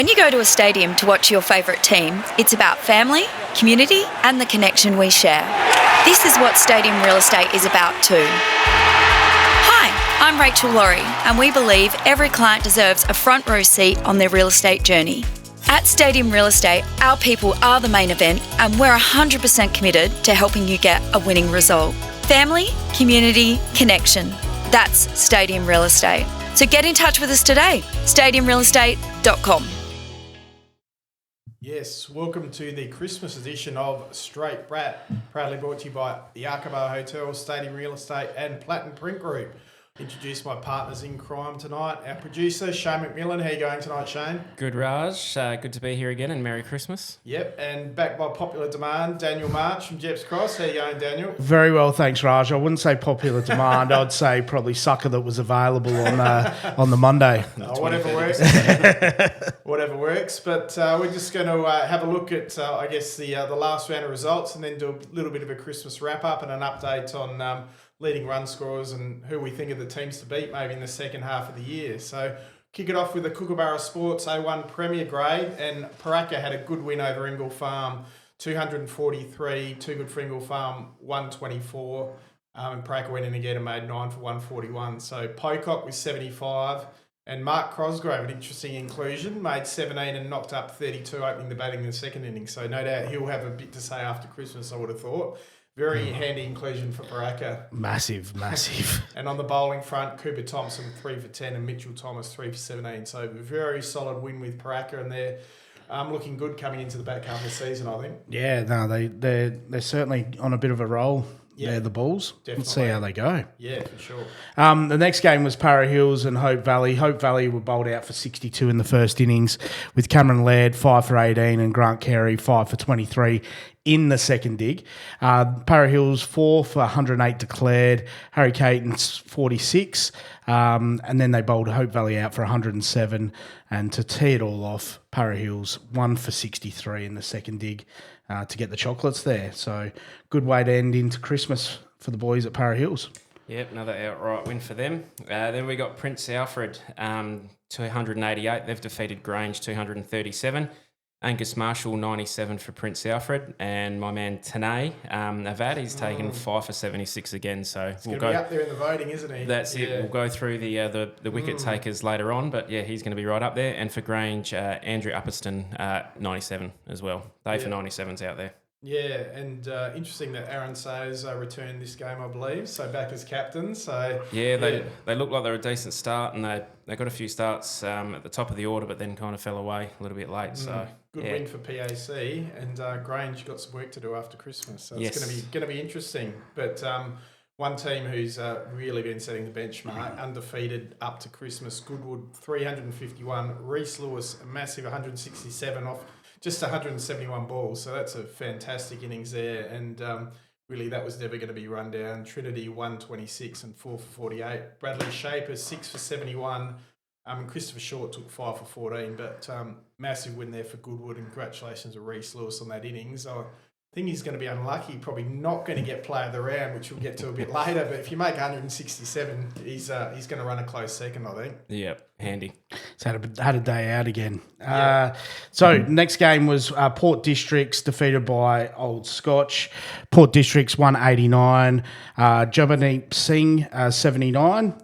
When you go to a stadium to watch your favourite team, it's about family, community and the connection we share. This is what Stadium Real Estate is about too. Hi, I'm Rachel Laurie and we believe every client deserves a front row seat on their real estate journey. At Stadium Real Estate, our people are the main event and we're 100% committed to helping you get a winning result. Family, community, connection. That's Stadium Real Estate. So get in touch with us today, stadiumrealestate.com. Yes, welcome to the Christmas edition of Straight Brat, proudly brought to you by the Arkaba Hotel, Stadium Real Estate and Platinum Print Group. Introduce my partners in crime tonight. Our producer, Shane McMillan. How are you going tonight, Shane? Good, Raj. Good to be here again and Merry Christmas. Yep, and back by popular demand, Daniel March from Gepps Cross. How are you going, Daniel? Very well, thanks, Raj. I wouldn't say popular demand. I'd say probably sucker that was available on the Monday. Whatever works. Whatever works. But we're just going to have a look at, I guess, the last round of results and then do a little bit of a Christmas wrap-up and an update on leading run scorers and who we think are the teams to beat maybe in the second half of the year. So kick it off with the Kookaburra Sports A1 Premier Grade, and Paraka had a good win over Ingle Farm, 243, too good for Ingle Farm, 124. And Paraka went in again and made 9 for 141. So Pocock with 75. And Mark Cosgrove, an interesting inclusion, made 17 and knocked up 32, opening the batting in the second innings. So no doubt he'll have a bit to say after Christmas, I would have thought. Very handy inclusion for Paraka. Massive. And on the bowling front, Cooper Thompson 3 for 10 and Mitchell Thomas 3 for 17. So very solid win with Paraka, and they're looking good coming into the back half of the season, I think. Yeah, no, they're certainly on a bit of a roll. Yeah, the Bulls. Definitely. Let's see how they go. Yeah, for sure. The next game was Para Hills and Hope Valley. Hope Valley were bowled out for 62 in the first innings, with Cameron Laird 5 for 18 and Grant Carey 5 for 23 in the second dig. Para Hills 4 for 108 declared. Harry Caton's 46. And then they bowled Hope Valley out for 107. And to tee it all off, Para Hills 1 for 63 in the second dig to get the chocolates there. So good way to end into Christmas for the boys at Para Hills. Yep, another outright win for them. Then we got Prince Alfred, 288. They've defeated Grange, 237. Angus Marshall, 97 for Prince Alfred. And my man Tanay Avad, he's taken 5 for 76 again. So we'll go be up there in the voting, isn't he? That's it. We'll go through the wicket takers later on. But, yeah, he's going to be right up there. And for Grange, Andrew Upperston, 97 as well. Dave for 97's out there. Yeah, and interesting that Aaron Sayers returned this game, I believe, so back as captain. So yeah, they look like they're a decent start, and they got a few starts at the top of the order, but then kind of fell away a little bit late. So good win for PAC, and Grange got some work to do after Christmas. So it's going to be interesting. But one team who's really been setting the benchmark, undefeated up to Christmas, Goodwood 351, Reece Lewis a massive 167 off just 171 balls, so that's a fantastic innings there, and really that was never going to be run down. Trinity 126 and 4 for 48. Bradley Shaper 6 for 71. Christopher Short took 5 for 14, but massive win there for Goodwood, and congratulations to Reece Lewis on that innings. I think he's going to be unlucky, probably not going to get player of the round, which we'll get to a bit later, but if you make 167, he's going to run a close second, I think. Yep, handy. He's had a day out again. So next game was Port Districts defeated by Old Scotch. Port Districts 189. Jabbaneep Singh 79.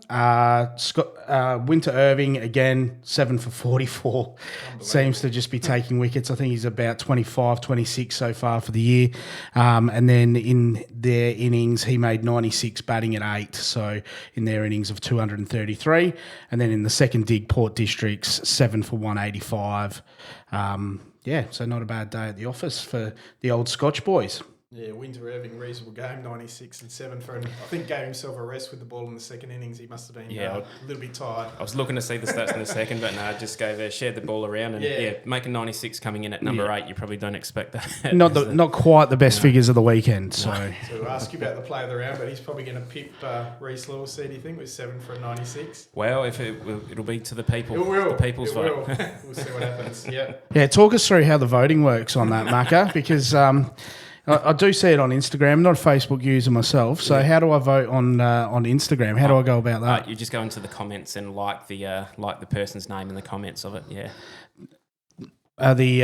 Winter Irving again 7 for 44. Seems to just be taking wickets. I think he's about 25, 26 so far for the year. And then in their innings, he made 96 batting at 8. So in their innings of 233. And then in the second dig, Port Districts 7 for 185. So not a bad day at the office for the Old Scotch boys. Yeah, Winter Irving, reasonable game, 96 and 7 for him. I think gave himself a rest with the ball in the second innings. He must have been a little bit tired. I was looking to see the stats in the second, but no, just shared the ball around. And making 96 coming in at number 8, you probably don't expect that. Not quite the best figures of the weekend. So we'll ask you about the play of the round, but he's probably going to pip Reece Lewis, do you think, with 7 for a 96? Well, if it'll be to the people. It will. The people's vote. We'll see what happens. Yeah, talk us through how the voting works on that, Macca, because I do see it on Instagram. I'm not a Facebook user myself, so how do I vote on Instagram? How do I go about that? You just go into the comments and like the person's name in the comments of it. Yeah. Are the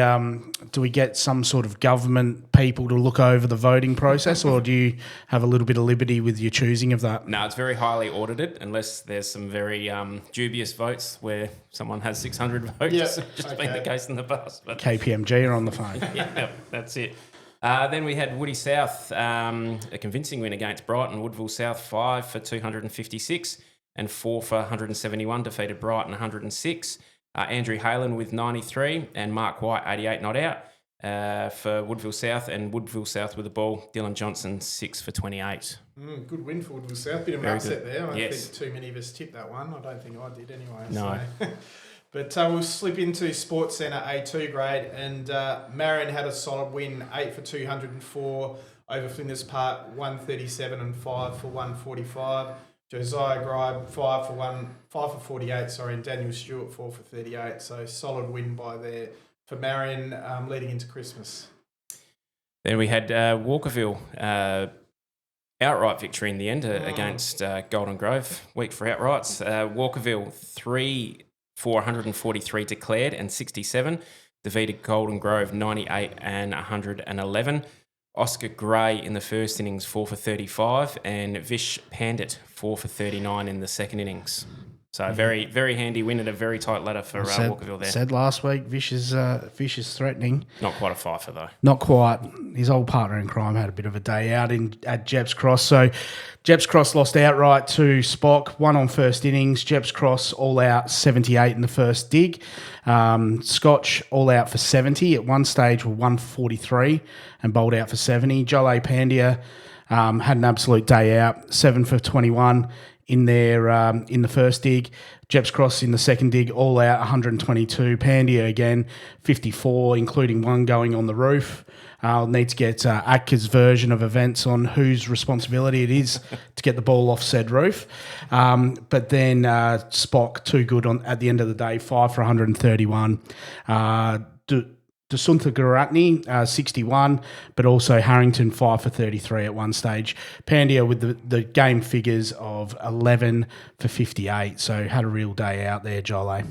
do we get some sort of government people to look over the voting process, or do you have a little bit of liberty with your choosing of that? No, it's very highly audited unless there's some very dubious votes where someone has 600 votes. Yep, It's just been the case in the past. But KPMG are on the phone. yeah, that's it. Then we had Woody South, a convincing win against Brighton. Woodville South 5 for 256 and 4 for 171, defeated Brighton 106. Andrew Halen with 93 and Mark White 88 not out for Woodville South, and Woodville South with the ball. Dylan Johnson 6 for 28. Good win for Woodville South. Bit of an upset there. I think too many of us tipped that one. I don't think I did anyway. No. So. But we'll slip into Sports Centre A2 grade, and Marion had a solid win, 8 for 204 over Flinders Park, 137 and 5 for 145. Josiah Gribe, 5 for 48, and Daniel Stewart, 4 for 38. So solid win by for Marion leading into Christmas. Then we had Walkerville, outright victory in the end against Golden Grove. Weak for outrights. Walkerville, 3 for 143 declared and 67. Defeated Golden Grove 98 and 111. Oscar Gray in the first innings, 4 for 35, and Vish Pandit, 4 for 39 in the second innings. So very, very handy win at a very tight ladder for Walkerville there. Said last week, Vish is threatening. Not quite a fifer though. Not quite. His old partner in crime had a bit of a day out at Gepps Cross. So Gepps Cross lost outright to Spock, 1 on first innings. Gepps Cross all out 78 in the first dig. Scotch all out for 70. At one stage were 143 and bowled out for 70. Jolay Pandya had an absolute day out, 7 for 21 in the first dig. Gepps Cross in the second dig, all out 122. Pandya again 54, including one going on the roof. I'll need to get Atka's version of events on whose responsibility it is to get the ball off said roof. But then Spock, too good at the end of the day, 5 for 131. Dasunta Garatni, 61, but also Harrington, 5 for 33 at one stage. Pandya with the game figures of 11 for 58, so had a real day out there, Jolly.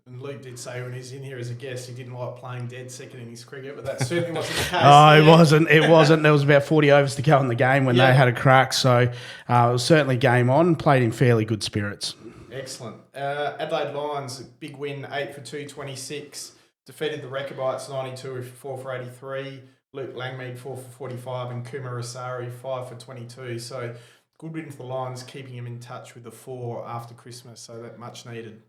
And Luke did say when he's in here as a guest, he didn't like playing dead second innings cricket, but that certainly wasn't the case. It wasn't. There was about 40 overs to go in the game when they had a crack, so it was certainly game on, played in fairly good spirits. Excellent. Adelaide Lions, big win, 8 for 226. Defeated the Rechabites 92 with 4 for 83. Luke Langmead 4 for 45 and Kumar Asari 5 for 22. So good win for the Lions, keeping him in touch with the 4 after Christmas. So that much needed.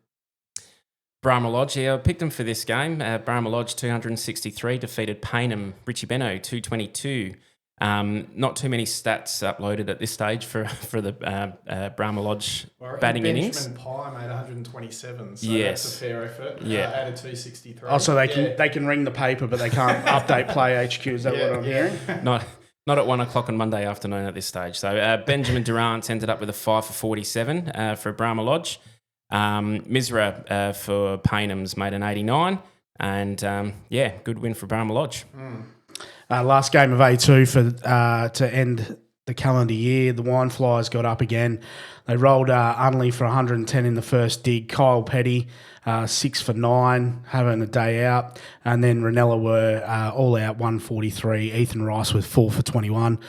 Brahma Lodge, I picked them for this game. Brahma Lodge 263 defeated Paynham. Richie Benno 222. Not too many stats uploaded at this stage for the Brahma Lodge batting innings. Benjamin Pye made 127, so yes. that's a fair effort. Yeah. Added 263. Oh, so they can ring the paper, but they can't update Play HQ. Is that what I'm hearing? Not at 1 o'clock on Monday afternoon at this stage. So Benjamin Durant ended up with a 5 for 47 for Brahma Lodge. Misra for Paynham's made an 89, and good win for Brahma Lodge. Last game of A2 to end the calendar year. The Wine Flyers got up again. They rolled Unley for 110 in the first dig. Kyle Petty, 6 for 9, having a day out. And then Ranella were all out, 143. Ethan Rice with 4 for 21.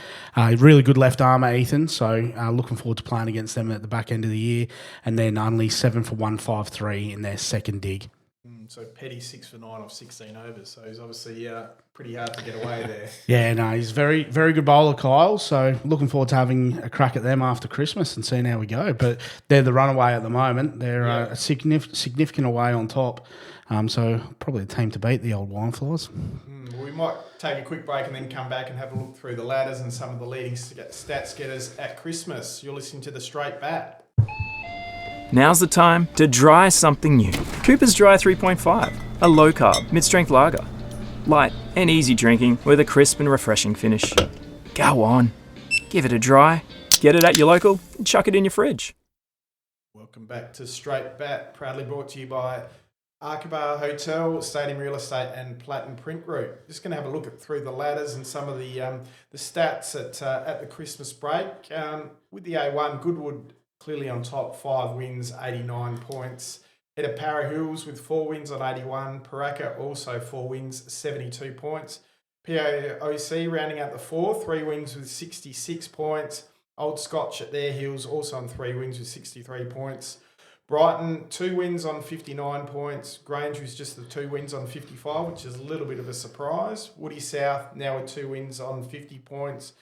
Really good left armour, Ethan. So looking forward to playing against them at the back end of the year. And then Unley 7 for 153 in their second dig. So Petty 6 for 9 off 16 overs. So he's obviously pretty hard to get away there. Yeah, no, he's very, very good bowler, Kyle. So looking forward to having a crack at them after Christmas and seeing how we go. But they're the runaway at the moment. They're a significant away on top. So probably the team to beat, the old Wine Flies. Well, we might take a quick break and then come back and have a look through the ladders and some of the leading stats getters at Christmas. You're listening to The Straight Bat. Now's the time to try something new. Cooper's Dry 3.5, a low-carb, mid-strength lager. Light and easy drinking with a crisp and refreshing finish. Go on, give it a try. Get it at your local and chuck it in your fridge. Welcome back to Straight Bat, proudly brought to you by Arkabar Hotel, Stadium Real Estate and Platinum Print Group. Just going to have a look through the ladders and some of the stats at the Christmas break. With the A1, Goodwood clearly on top, 5 wins, 89 points. Head of Para Hills with 4 wins on 81. Paraka also 4 wins, 72 points. POC rounding out the 4, 3 wins with 66 points. Old Scotch at their heels also on 3 wins with 63 points. Brighton, 2 wins on 59 points. Grange was just the 2 wins on 55, which is a little bit of a surprise. Woody South now with 2 wins on 50 points.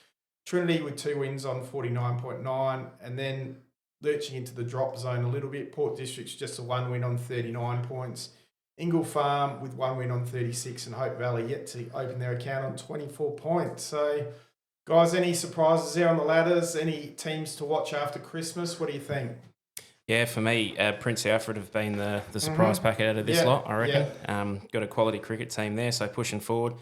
Trinity with 2 wins on 49.9. And then lurching into the drop zone a little bit, Port District's just a 1 win on 39 points. Ingle Farm with 1 win on 36, and Hope Valley yet to open their account on 24 points. So, guys, any surprises there on the ladders? Any teams to watch after Christmas? What do you think? Yeah, for me, Prince Alfred have been the surprise packet out of this lot, I reckon. Yeah. Got a quality cricket team there, so pushing forward.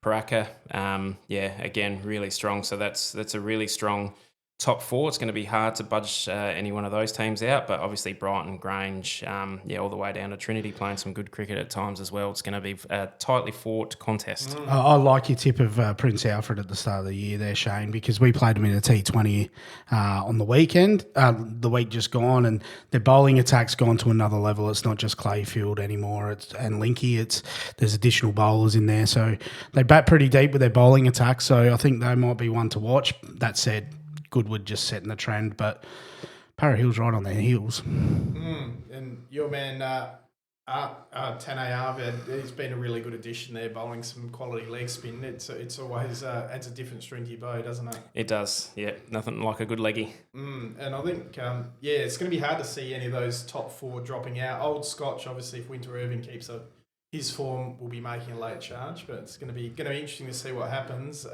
Paraka, again, really strong. So that's a really strong top 4. It's going to be hard to budge any one of those teams out, but obviously Brighton, Grange, all the way down to Trinity playing some good cricket at times as well. It's going to be a tightly fought contest. I like your tip of Prince Alfred at the start of the year there, Shane, because we played them in a T20 on the weekend, the week just gone, and their bowling attack's gone to another level. It's not just Clayfield anymore and Linky. There's additional bowlers in there, so they bat pretty deep with their bowling attack, so I think they might be one to watch. That said, Goodwood just setting the trend, but Para Hill's right on their heels. And your man, Tane Arvid, he's been a really good addition there, bowling some quality leg spin. It's always adds a different string to your bow, doesn't it? It does, yeah. Nothing like a good leggy. And I think, it's going to be hard to see any of those top 4 dropping out. Old Scotch, obviously, if Winter Irving keeps up his form, will be making a late charge, but it's going to be interesting to see what happens.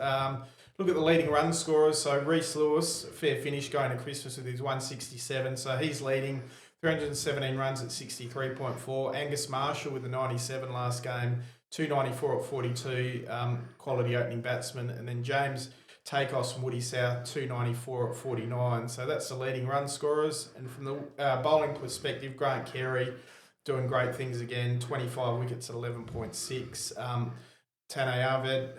Look at the leading run scorers. So Reece Lewis, fair finish going to Christmas with his 167. So he's leading 317 runs at 63.4. Angus Marshall with the 97 last game, 294 at 42, quality opening batsman. And then James Takos from Woody South, 294 at 49. So that's the leading run scorers. And from the bowling perspective, Grant Carey doing great things again, 25 wickets at 11.6. Tane Arvid,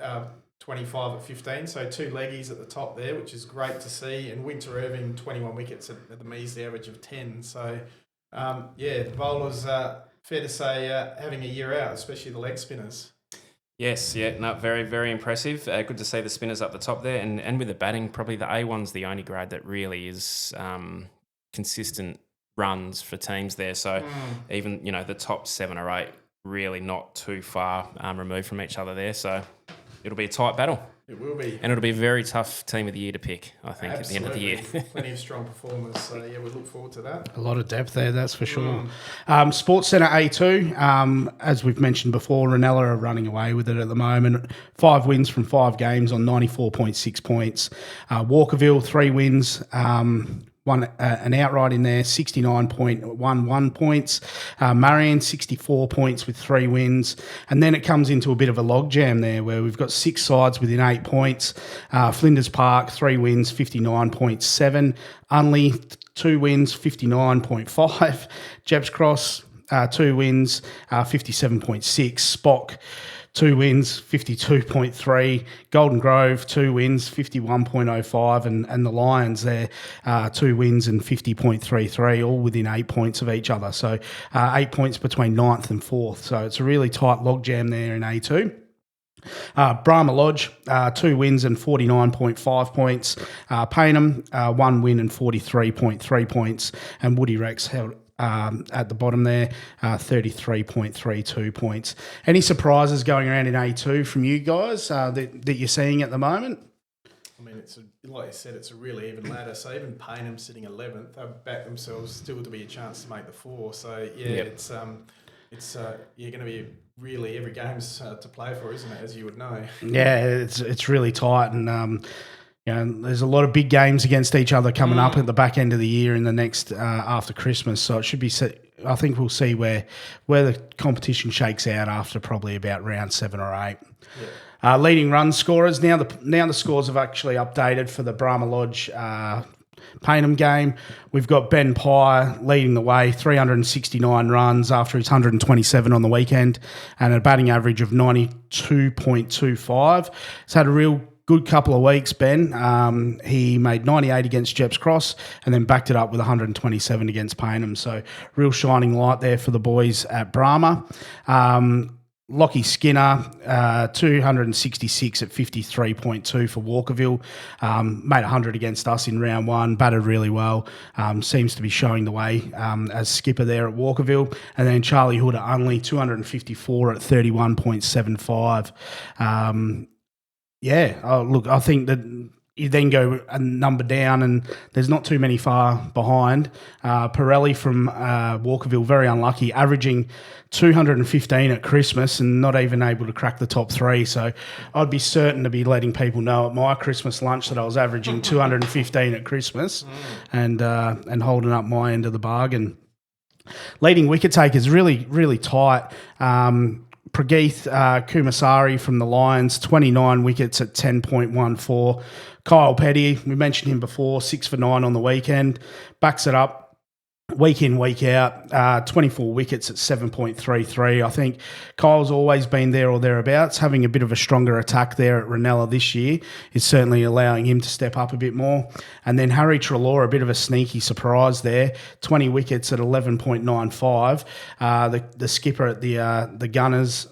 25 at 15, so 2 leggies at the top there, which is great to see. And Winter Irving, 21 wickets at the measly average of 10. So, the bowlers, fair to say, having a year out, especially the leg spinners. Yes, very, very impressive. Good to see the spinners up the top there. And with the batting, probably the A1's the only grade that really is consistent runs for teams there. So even, the top 7 or 8 really not too far removed from each other there. So it'll be a tight battle. It will be. And it'll be a very tough team of the year to pick, I think, at the end of the year. Plenty of strong performers. So, we look forward to that. A lot of depth there, that's for sure. Sports Centre A2, as we've mentioned before, Ranella are running away with it at the moment. 5 wins from 5 games on 94.6 points. Walkerville, 3 wins. One an outright in there, 69.11 points. Marion, 64 points with 3 wins. And then it comes into a bit of a logjam there where we've got 6 sides within 8 points. Flinders Park, 3 wins, 59.7. Unley, 2 wins, 59.5. Gepps Cross, 2 wins, 57.6. Spock, 2 wins, 52.3. Golden Grove, 2 wins, 51.05. And the Lions there, 2 wins and 50.33, all within 8 points of each other. So 8 points between 9th and 4th. So it's a really tight logjam there in A2. Brahma Lodge, 2 wins and 49.5 points. Paynham, 1 win and 43.3 points. And Woody Rex held at the bottom there, 33.32 points. Any surprises going around in A2 from you guys that you're seeing at the moment? I mean, like you said, it's a really even ladder. So even Paynham sitting 11th, they've backed themselves still to be a chance to make the 4. So it's you're going to be really every game's to play for, isn't it? As you would know. Yeah, it's really tight and. There's a lot of big games against each other coming up at the back end of the year in the next after Christmas. So it should be. I think we'll see where the competition shakes out after probably about round 7 or 8. Yeah. Leading run scorers now the scores have actually updated for the Brahma Lodge Paynham game. We've got Ben Pye leading the way, 369 runs after his 127 on the weekend, and a batting average of 92.25. He's had a real good couple of weeks, Ben. He made 98 against Gepps Cross and then backed it up with 127 against Paynham. So real shining light there for the boys at Brahma. Lockie Skinner, 266 at 53.2 for Walkerville. Made 100 against us in round one, batted really well. Seems to be showing the way as skipper there at Walkerville. And then Charlie Hood at Unley, 254 at 31.75. Look, I think that you then go a number down and there's not too many far behind. Pirelli from Walkerville, very unlucky, averaging 215 at Christmas and not even able to crack the top three. So I'd be certain to be letting people know at my Christmas lunch that I was averaging 215 at Christmas and holding up my end of the bargain. Leading wicket takers really, really tight. Prageeth Kumasari from the Lions, 29 wickets at 10.14. Kyle Petty, we mentioned him before, 6 for 9 on the weekend. Backs it up week in, week out, 24 wickets at 7.33. I think Kyle's always been there or thereabouts. Having a bit of a stronger attack there at Ranella this year is certainly allowing him to step up a bit more. And then Harry Treloar, a bit of a sneaky surprise there, 20 wickets at 11.95. The skipper at the Gunners,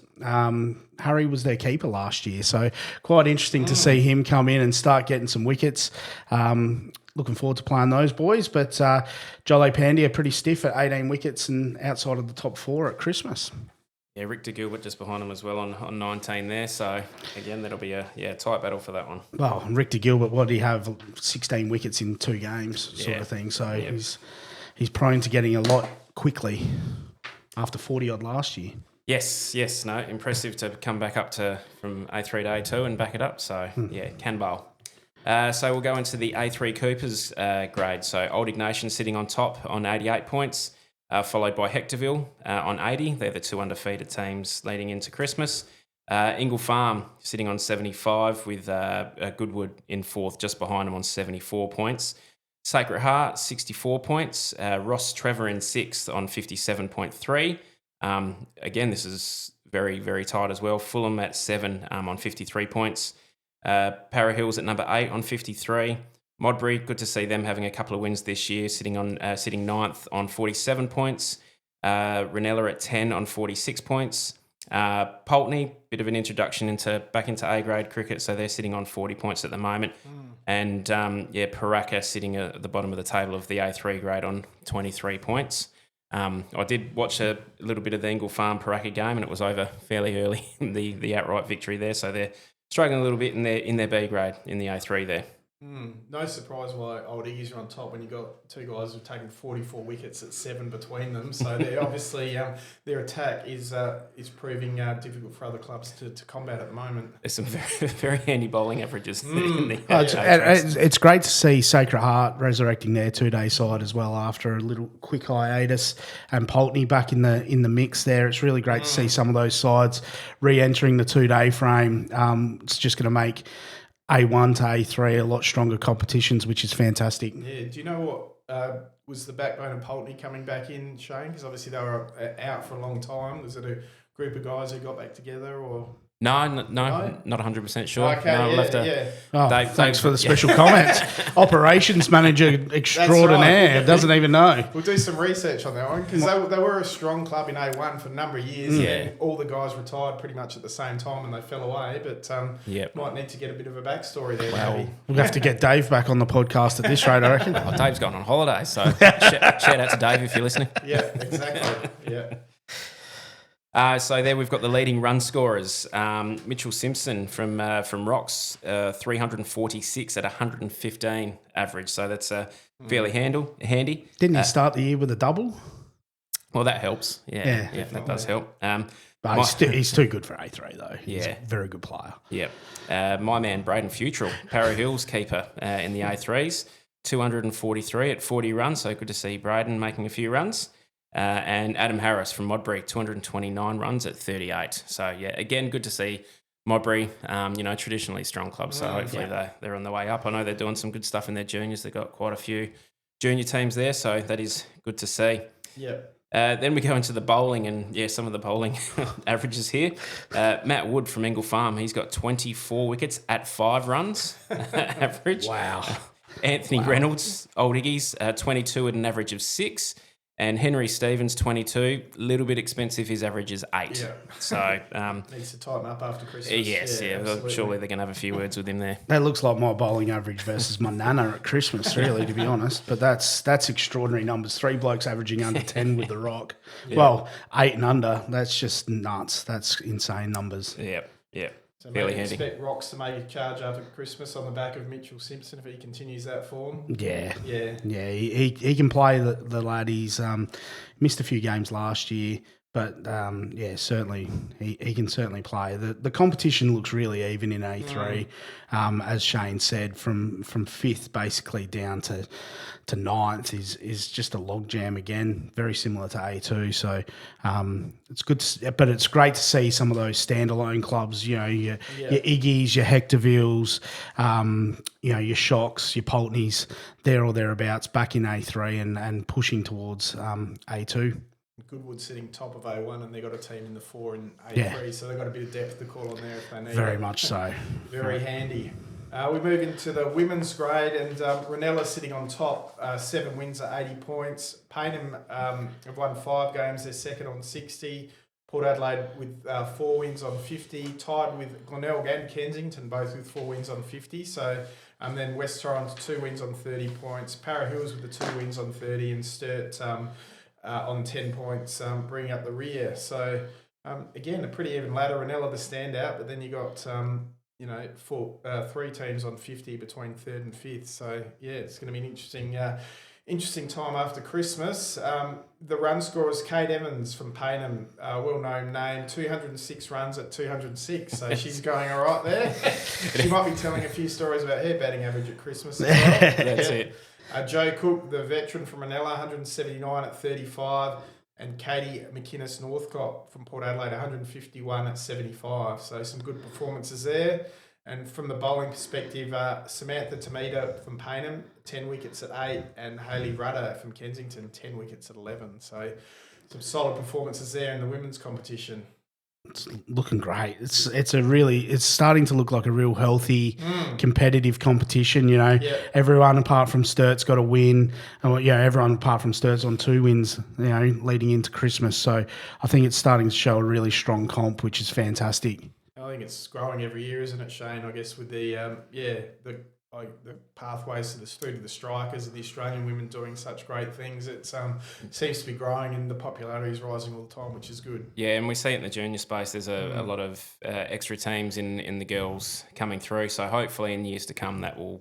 Harry was their keeper last year, so quite interesting to see him come in and start getting some wickets. Looking forward to playing those boys, but Jolly Pandya pretty stiff at 18 wickets and outside of the top 4 at Christmas. Yeah, Rick de Gilbert just behind him as well on 19 there. So, again, that'll be a tight battle for that one. Well, and Rick de Gilbert, what did he have? 16 wickets in 2 games sort of thing. So he's prone to getting a lot quickly after 40-odd last year. Yes, no, impressive to come back up from A3 to A2 and back it up. So, can bowl. So we'll go into the A3 Coopers grade. So Old Ignatian sitting on top on 88 points, followed by Hectorville on 80. They're the 2 undefeated teams leading into Christmas. Ingle Farm sitting on 75 with Goodwood in 4th, just behind them on 74 points. Sacred Heart, 64 points. Ross Trevor in 6th on 57.3. Again, this is very, very tight as well. Fulham at 7 on 53 points. Para Hills at number 8 on 53. Modbury, good to see them having a couple of wins this year, sitting 9th on 47 points. Ranella at 10 on 46 points. Pulteney, bit of an introduction back into A-grade cricket, so they're sitting on 40 points at the moment. And Paraka sitting at the bottom of the table of the A3 grade on 23 points. I did watch a little bit of the Ingle Farm Paraka game, and it was over fairly early, the outright victory there. So they're struggling a little bit in their B grade in the A3 there. No surprise why Old Iggy's are on top when you've got 2 guys who've taken 44 wickets at 7 between them. So they're obviously their attack is proving difficult for other clubs to combat at the moment. There's some very, very handy bowling averages in the it's great to see Sacred Heart resurrecting their 2-day side as well after a little quick hiatus, and Pulteney back in the mix there. It's really great to see some of those sides re-entering the 2-day frame. It's just going to make A1 to A3 a lot stronger competitions, which is fantastic. Yeah. Do you know what was the backbone of Pulteney coming back in, Shane? Because obviously they were out for a long time. Was it a group of guys who got back together, or? No, not 100% sure. Okay, no, we'll have to. Oh, thanks for the special comments. Operations manager extraordinaire doesn't even know. We'll do some research on that one, because they were a strong club in A1 for a number of years. And all the guys retired pretty much at the same time and they fell away. But might need to get a bit of a backstory there. Maybe. We'll have to get Dave back on the podcast at this rate, I reckon. Oh, Dave's gone on holiday, so shout out to Dave if you're listening. Yeah, exactly. Yeah. So there we've got the leading run scorers. Mitchell Simpson from Rocks, 346 at 115 average. So that's fairly handy. Didn't he start the year with a double? Well, that helps. Yeah, that does help. But he's too good for A3 though. He's a very good player. Yeah. My man Braden Futrell, Para Hills keeper in the A3s, 243 at 40 runs. So good to see Braden making a few runs. And Adam Harris from Modbury, 229 runs at 38. So, again, good to see Modbury, traditionally strong club. So, hopefully they're on the way up. I know they're doing some good stuff in their juniors. They've got quite a few junior teams there. So, that is good to see. Yeah. Then we go into the bowling, and some of the bowling averages here. Matt Wood from Engle Farm, he's got 24 wickets at 5 runs average. Wow. Anthony Reynolds, Old Iggy's, 22 at an average of 6. And Henry Stevens, 22, a little bit expensive. His average is 8. Yeah. So needs to tighten up after Christmas. yes, surely they're going to have a few words with him there. That looks like my bowling average versus my nana at Christmas, really, to be honest. But that's extraordinary numbers. 3 blokes averaging under 10 with the rock. Yeah. Well, 8 and under. That's just nuts. That's insane numbers. Yep. So maybe expect Rocks to make a charge after Christmas on the back of Mitchell Simpson if he continues that form. Yeah. He can play the lad. He's missed a few games last year, but certainly he can certainly play. The competition looks really even in A3, as Shane said, from 5th basically down to 9th is just a logjam again, very similar to A2. So it's good, but it's great to see some of those standalone clubs. Your Iggy's, your Hectorvilles, your Shocks, your Pultneys, there or thereabouts, back in A3 and pushing towards A2. Goodwood sitting top of A1, and they've got a team in the 4 in A3, so they've got a bit of depth to call on there if they need Very it. much so. Very handy. We move into the women's grade, and Ranella sitting on top, 7 wins at 80 points. Payneham have won 5 games, they're second on 60. Port Adelaide with 4 wins on 50, tied with Glenelg and Kensington, both with 4 wins on 50. So, and then West Torrens 2 wins on 30 points. Para Hills with the 2 wins on 30, and Sturt on 10 points, bringing up the rear. So, again, a pretty even ladder. Ranella the standout, but then you got 3 teams on 50 between 3rd and 5th. So, it's going to be an interesting time after Christmas. The run scorer is Kate Evans from Payneham, well-known name, 206 runs at 206. So she's going all right there. She might be telling a few stories about her batting average at Christmas as well. That's it. Joe Cook, the veteran from Ranella, 179 at 35. And Katie McInnes Northcott from Port Adelaide, 151 at 75. So some good performances there. And from the bowling perspective, Samantha Tamita from Payneham, 10 wickets at 8. And Hayley Rudder from Kensington, 10 wickets at 11. So some solid performances there in the women's competition. It's looking great. It's starting to look like a real healthy, competitive competition. Everyone apart from Sturt's got a win. Everyone apart from Sturt's on 2 wins. Leading into Christmas. So I think it's starting to show a really strong comp, which is fantastic. I think it's growing every year, isn't it, Shane? I guess with the pathways through to the strikers and the Australian women doing such great things, it seems to be growing and the popularity is rising all the time, which is good. Yeah, and we see it in the junior space. There's a lot of extra teams in the girls coming through. So hopefully in years to come that will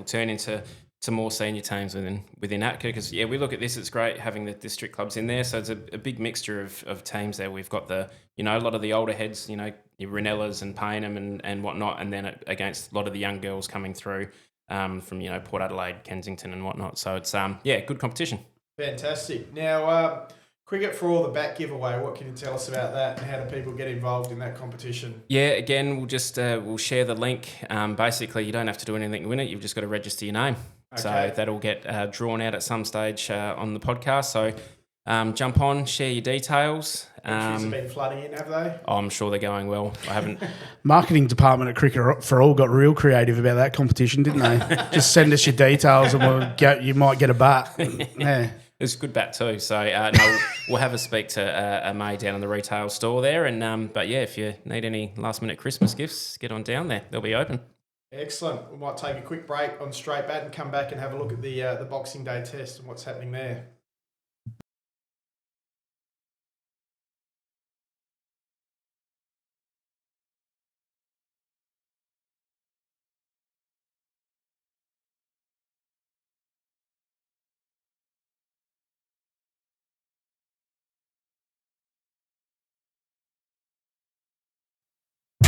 turn into more senior teams within ATCA, because we look at this, it's great having the district clubs in there, so it's a big mixture of teams there. We've got a lot of the older heads, your Ranellas and Payneham and whatnot, and then against a lot of the young girls coming through from Port Adelaide, Kensington and whatnot. So it's good competition. Fantastic. Now cricket for all the bat giveaway, what can you tell us about that, and how do people get involved in that competition? Yeah, again, we'll just we'll share the link. Basically, you don't have to do anything to win it. You've just got to register your name. Okay. So that'll get drawn out at some stage on the podcast. So jump on, share your details. Entries have been flooding in, have they? Oh, I'm sure they're going well. I haven't. Marketing department at Cricket for All got real creative about that competition, didn't they? Just send us your details and you might get a bat. Yeah. It's a good bat too. So we'll have a speak to May down in the retail store there. And but if you need any last minute Christmas gifts, get on down there. They'll be open. Excellent. We might take a quick break on Straight Bat and come back and have a look at the Boxing Day test and what's happening there.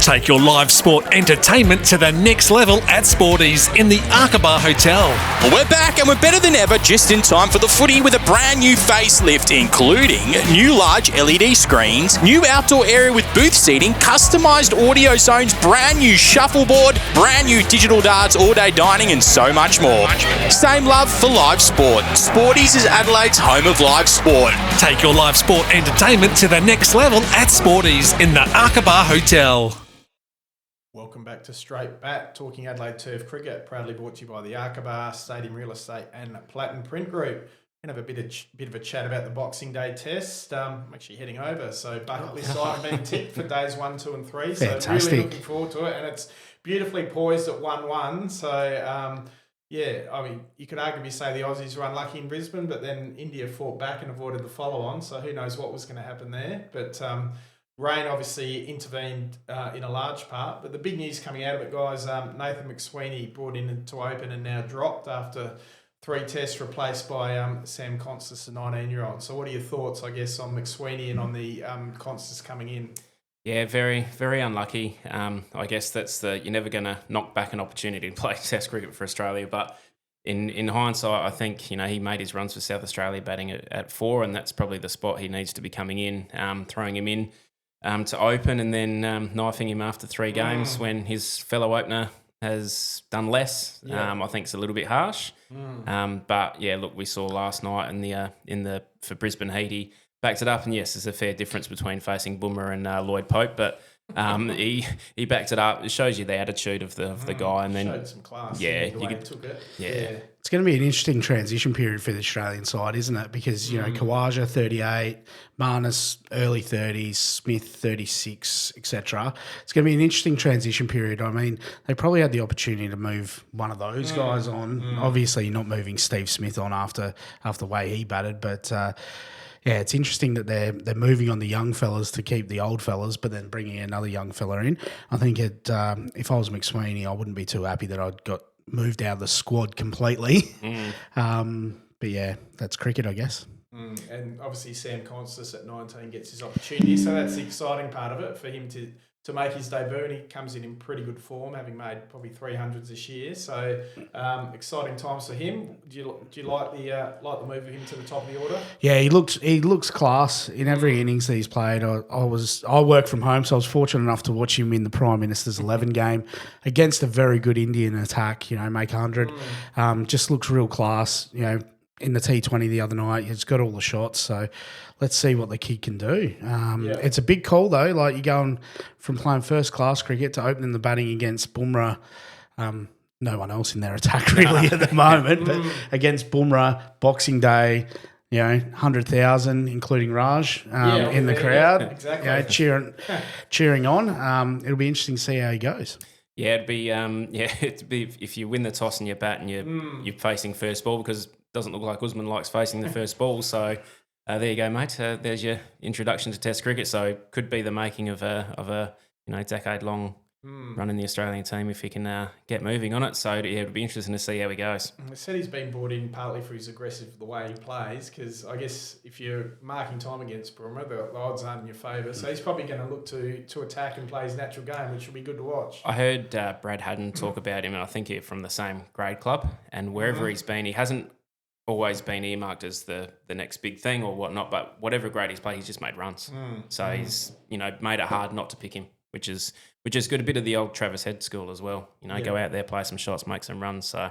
Take your live sport entertainment to the next level at Sporties in the Aqaba Hotel. We're back and we're better than ever, just in time for the footy with a brand new facelift, including new large LED screens, new outdoor area with booth seating, customised audio zones, brand new shuffleboard, brand new digital darts, all-day dining, and so much more. Same love for live sport. Sporties is Adelaide's home of live sport. Take your live sport entertainment to the next level at Sporties in the Aqaba Hotel. Welcome back to Straight Bat, talking Adelaide Turf Cricket, proudly brought to you by the Aqaba, Stadium Real Estate and Platinum Print Group. We're going to have a bit of a chat about the Boxing Day test. I'm actually heading over, so bucket list item being ticked for days 1, 2 and 3. So Fantastic. really looking forward to it, and it's beautifully poised at 1-1. So, yeah, I mean, you could arguably say the Aussies were unlucky in Brisbane, but then India fought back and avoided the follow-on, so who knows what was going to happen there. But rain obviously intervened in a large part. But the big news coming out of it, guys, Nathan McSweeney brought in to open and now dropped after 3 tests, replaced by Sam Constas, a 19-year-old. So what are your thoughts, I guess, on McSweeney and on the Constas coming in? Yeah, very, very unlucky. I guess that's you're never going to knock back an opportunity to play Test cricket for Australia. But in hindsight, I think he made his runs for South Australia batting at 4, and that's probably the spot he needs to be coming in, throwing him in to open, and then knifing him after 3 games when his fellow opener has done less. I think it's a little bit harsh. But yeah, look, we saw last night for Brisbane Heat, he backed it up, and yes, there's a fair difference between facing Boomer and Lloyd Pope, but he backed it up. It shows you the attitude of the guy, and then showed some class. Yeah, in the way he took it. Yeah. It's going to be an interesting transition period for the Australian side, isn't it? Because, Kawaja, 38, Marnus, early 30s, Smith, 36, etc. It's going to be an interesting transition period. I mean, they probably had the opportunity to move one of those guys on. Obviously, you're not moving Steve Smith on after the way he batted, but... yeah, it's interesting that they're moving on the young fellas to keep the old fellas, but then bringing another young fella in. I think if I was McSweeney, I wouldn't be too happy that I'd got moved out of the squad completely. But yeah, that's cricket, I guess. And obviously Sam Constas at 19 gets his opportunity, so that's the exciting part of it for him to make his debut, and he comes in pretty good form, having made probably 300s this year. So exciting times for him. Do you like the move of him to the top of the order? Yeah, he looks class in every innings that he's played. I work from home, so I was fortunate enough to watch him in the Prime Minister's 11 game against a very good Indian attack. Make 100. Just looks real class. In the T20 the other night, he's got all the shots. So let's see what the kid can do. It's a big call though. Like, you're going from playing first class cricket to opening the batting against Bumrah. No one else in their attack really at the moment, but against Bumrah, Boxing Day, 100,000, including Raj in the crowd. Exactly. Cheering on. It'll be interesting to see how he goes. Yeah, it'd be if you win the toss and you bat and you're facing first ball, because it doesn't look like Usman likes facing the first ball. So there you go, mate. There's your introduction to Test cricket. So could be the making of a decade-long run in the Australian team if he can get moving on it. So yeah, it'll be interesting to see how he goes. I said he's been brought in partly for his aggressive, the way he plays, because I guess if you're marking time against Brummer, the odds aren't in your favour. So he's probably going to look to attack and play his natural game, which will be good to watch. I heard Brad Haddon talk about him, and I think he's from the same grade club, and wherever he's been, he hasn't always been earmarked as the next big thing or whatnot, but whatever grade he's played, he's just made runs. So he's made it hard not to pick him, which is good. A bit of the old Travis Head school as well. Go out there, play some shots, make some runs. So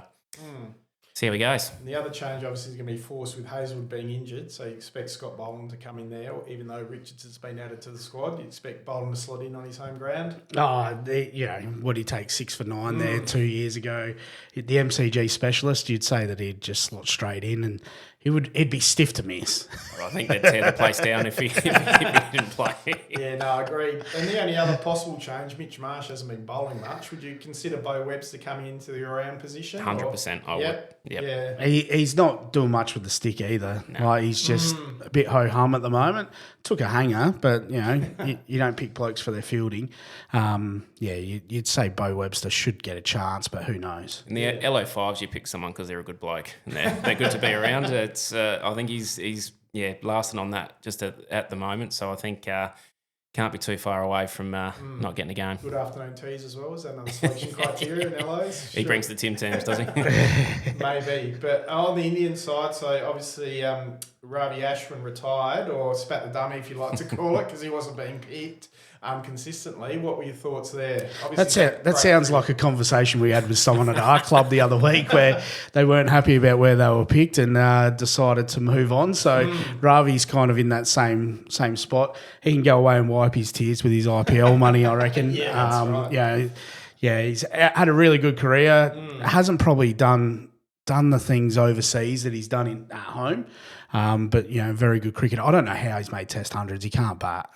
see how he goes. And the other change obviously is going to be forced with Hazelwood being injured, so you expect Scott Boland to come in there, even though Richardson's been added to the squad. You expect Boland to slot in on his home ground. What he take 6 for 9 there 2 years ago. The MCG specialist, you'd say that he'd just slot straight in, and he'd be stiff to miss. Well, I think they'd tear the place down if he didn't play. Yeah, no, I agree. And the only other possible change, Mitch Marsh hasn't been bowling much. Would you consider Bo Webster coming into the around position? 100%, I would. Yep. Yeah. He's not doing much with the stick either. No. Like, he's just a bit ho-hum at the moment. Took a hanger, but, you don't pick blokes for their fielding. You'd say Bo Webster should get a chance, but who knows? In the LO5s, you pick someone because they're a good bloke and they're good to be around. It's I think he's lasting on that just at the moment. So I think can't be too far away from not getting a game. Good afternoon teas as well. Is that another selection criteria in LA's? He brings the Tim Tams, does he? Maybe. But on the Indian side, so obviously Ravi Ashwin retired, or spat the dummy if you like to call it, because he wasn't being picked consistently. What were your thoughts there? That sounds like a conversation we had with someone at our club the other week where they weren't happy about where they were picked and decided to move on. So Ravi's kind of in that same spot. He can go away and wipe his tears with his IPL money, I reckon. Yeah, that's right. Yeah, he's had a really good career. Hasn't probably done the things overseas that he's done at home. But, very good cricket. I don't know how he's made Test hundreds. He can't bat.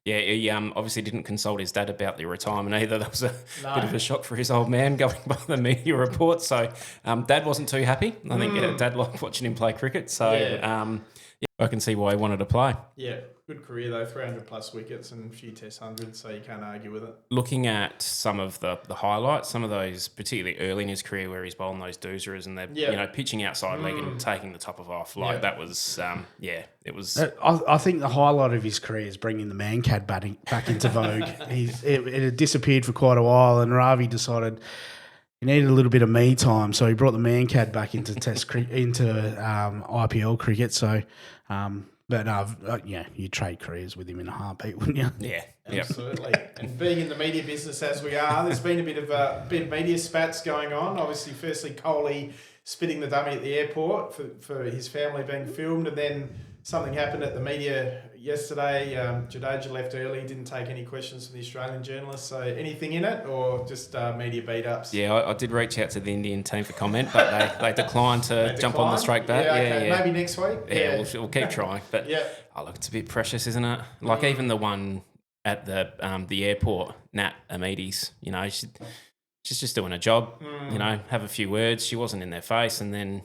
Yeah, he obviously didn't consult his dad about the retirement either. That was a bit of a shock for his old man going by the media reports. So Dad wasn't too happy. I think Dad liked watching him play cricket. So I can see why he wanted to play. Yeah, good career though, 300 plus wickets and a few Test hundreds, so you can't argue with it. Looking at some of the highlights, some of those particularly early in his career where he's bowling those doozers and they're pitching outside leg and taking the top off, that was it was. I think the highlight of his career is bringing the man cad back into vogue. It had disappeared for quite a while, and Ravi decided he needed a little bit of me time, so he brought the man cad back into IPL cricket. So. You trade careers with him in a heartbeat, wouldn't you? Yeah, absolutely. And being in the media business as we are, there's been a bit of media spats going on. Obviously, firstly, Kohli spitting the dummy at the airport for his family being filmed, and then something happened at the media yesterday. Jadeja left early, didn't take any questions from the Australian journalists. So anything in it, or just media beat-ups? Yeah, I did reach out to the Indian team for comment, but they declined to jump on the straight bat. Yeah. Maybe next week. Yeah, we'll keep trying. But look, it's a bit precious, isn't it? Like even the one at the airport, Nat Amides, she's just doing a job, have a few words. She wasn't in their face, and then,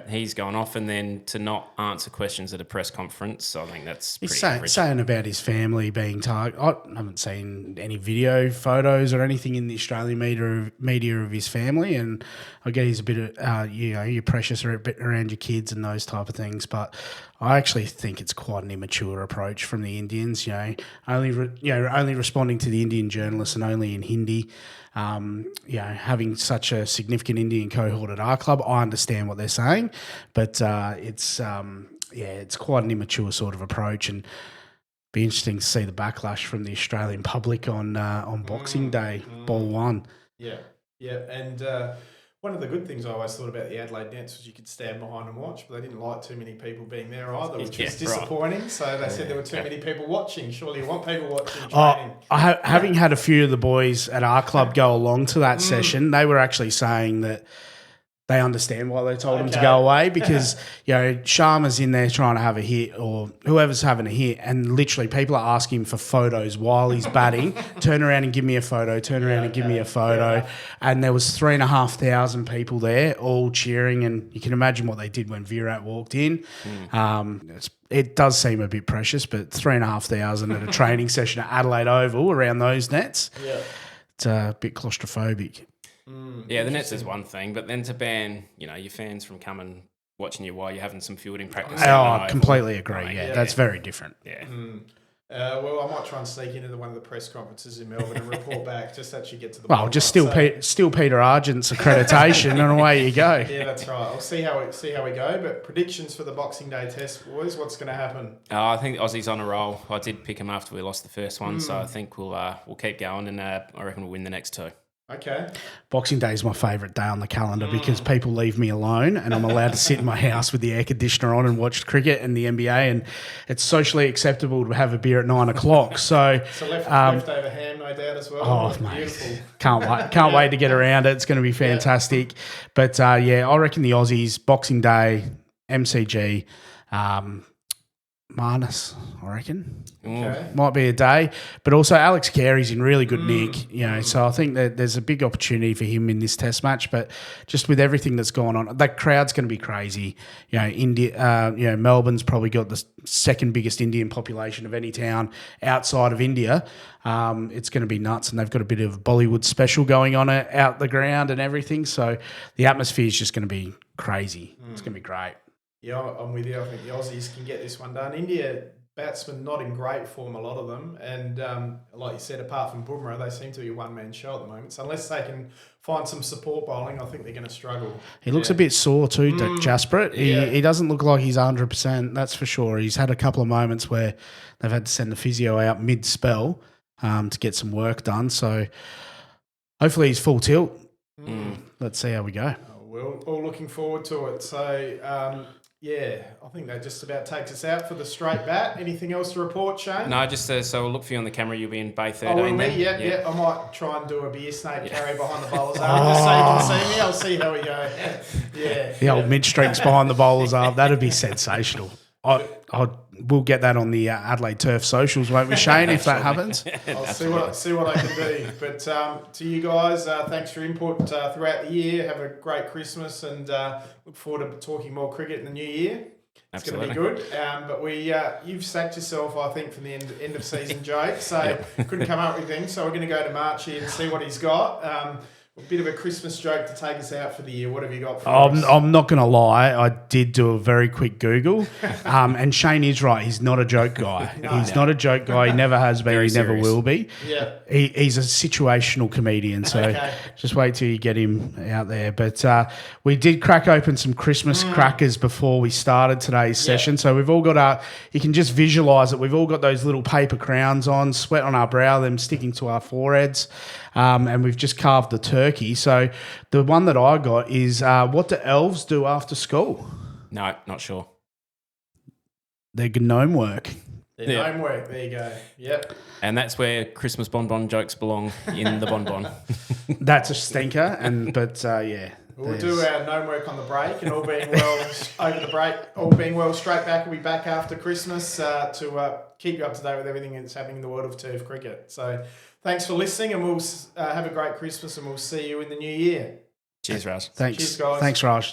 he's gone off, and then to not answer questions at a press conference, I think that's pretty He's saying about his family being targeted. I haven't seen any video, photos or anything in the Australian media of his family, and I get he's a bit of, you're precious around your kids and those type of things, but I actually think it's quite an immature approach from the Indians, only responding to the Indian journalists and only in Hindi. Having such a significant Indian cohort at our club, I understand what they're saying, but it's quite an immature sort of approach, and be interesting to see the backlash from the Australian public on Boxing Day, Ball 1. Yeah, and one of the good things I always thought about the Adelaide Nets was you could stand behind and watch, but they didn't like too many people being there either, which was disappointing. Right. So they said there were too many people watching. Surely you want people watching training. Having had a few of the boys at our club go along to that session, they were actually saying that they understand why they told him to go away, because Sharma's in there trying to have a hit, or whoever's having a hit, and literally people are asking him for photos while he's batting. Turn around and give me a photo. Turn around and give me a photo. Yeah. And there was 3,500 people there, all cheering, and you can imagine what they did when Virat walked in. It does seem a bit precious, but 3,500 at a training session at Adelaide Oval around those nets, it's a bit claustrophobic. Yeah, the nets is one thing, but then to ban, your fans from coming watching you while you're having some fielding practice. I completely agree. That's very different. Yeah. Well, I might try and sneak into one of the press conferences in Melbourne and report back, just actually get to the. Well, just steal Peter Argent's accreditation and away you go. Yeah, that's right. We'll see how we go. But predictions for the Boxing Day Test, boys. What's going to happen? I think Aussie's on a roll. I did pick him after we lost the first one, so I think we'll keep going, and I reckon we'll win the next two. Okay. Boxing Day is my favourite day on the calendar because people leave me alone and I'm allowed to sit in my house with the air conditioner on and watch cricket and the NBA, and it's socially acceptable to have a beer at 9 o'clock. So leftover ham, no doubt, as well. Oh, mate. Can't wait to get around it. It's going to be fantastic. But, I reckon the Aussies, Boxing Day, MCG, Marnus, I reckon. Okay. Might be a day. But also Alex Carey's in really good nick, so I think that there's a big opportunity for him in this test match. But just with everything that's going on, that crowd's going to be crazy. India, Melbourne's probably got the second biggest Indian population of any town outside of India. It's going to be nuts, and they've got a bit of Bollywood special going on out the ground and everything. So the atmosphere is just going to be crazy. It's going to be great. Yeah, I'm with you. I think the Aussies can get this one done. India batsmen not in great form, a lot of them. And like you said, apart from Bumrah, they seem to be a one-man show at the moment. So unless they can find some support bowling, I think they're going to struggle. He looks a bit sore too, Jasper. He doesn't look like he's 100%, that's for sure. He's had a couple of moments where they've had to send the physio out mid-spell to get some work done. So hopefully he's full tilt. Let's see how we go. We're all looking forward to it. So, I think that just about takes us out for the straight bat. Anything else to report, Shane? No, just so we'll look for you on the camera. You'll be in Bay 13. Oh, will me? Yeah. I might try and do a beer snake carry behind the bowler's arm just so you can see me. I'll see how we go. Yeah. The old mid-strings behind the bowler's arm. That'd be sensational. We'll get that on the Adelaide Turf socials, won't we, Shane, if that happens? I'll see what I can do. But to you guys, thanks for your input throughout the year. Have a great Christmas and look forward to talking more cricket in the new year. It's going to be good. But you've sacked yourself, I think, from the end of season joke. So couldn't come up with things. So we're going to go to March here and see what he's got. A bit of a Christmas joke to take us out for the year. What have you got for us? I'm not going to lie. I did do a very quick Google. And Shane is right. He's not a joke guy. He's not a joke guy. He never has been. Very he never serious. will be. Yeah. He's a situational comedian. So just wait till you get him out there. But we did crack open some Christmas crackers before we started today's session. So we've all got you can just visualise it. We've all got those little paper crowns on, sweat on our brow, them sticking to our foreheads. And we've just carved the turkey. So the one that I got is what do elves do after school? No, not sure. Their gnome work. Their homework. There you go. Yep. And that's where Christmas bonbon jokes belong, in the bonbon. That's a stinker. We'll do our gnome work on the break, and all being well over the break, all being well straight back. We'll be back after Christmas to keep you up to date with everything that's happening in the world of turf cricket. So thanks for listening, and we'll have a great Christmas, and we'll see you in the new year. Cheers, Raj. Thanks. Cheers, guys. Thanks, Raj.